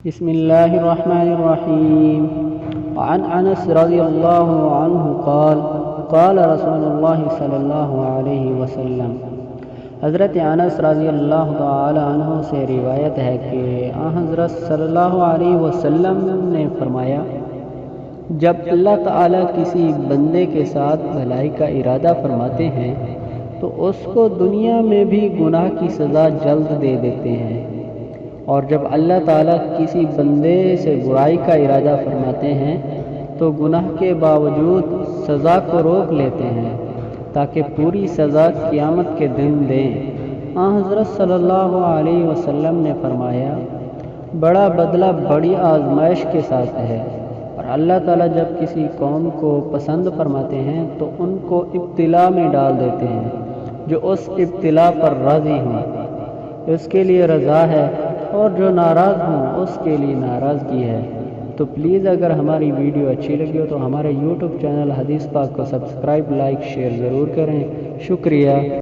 بسم الله الرحمن الرحيم. وعن أنس رضي الله عنه قال رسول الله صلی اللہ علیہ وسلم. حضرت انس رضی اللہ تعالی عنہ سے روایت ہے کہ حضرت صلی اللہ علیہ وسلم نے فرمایا، جب اللہ تعالی کسی بندے کے ساتھ بھلائی کا ارادہ فرماتے ہیں تو اس کو دنیا میں بھی گناہ کی سزا جلد دے دیتے ہیں، اور جب اللہ تعالیٰ کسی بندے سے برائی کا ارادہ فرماتے ہیں تو گناہ کے باوجود سزا کو روک لیتے ہیں تاکہ پوری سزا قیامت کے دن دیں۔ حضرت صلی اللہ علیہ وسلم نے فرمایا، بڑا بدلہ بڑی آزمائش کے ساتھ ہے، اور اللہ تعالیٰ جب کسی قوم کو پسند فرماتے ہیں تو ان کو ابتلا میں ڈال دیتے ہیں، جو اس ابتلا پر راضی ہوں اس کے لیے رضا ہے، اور جو ناراض ہوں اس کے لیے ناراضگی ہے۔ تو پلیز اگر ہماری ویڈیو اچھی لگی ہو تو ہمارے یوٹیوب چینل حدیث پاک کو سبسکرائب، لائک، شیئر ضرور کریں۔ شکریہ۔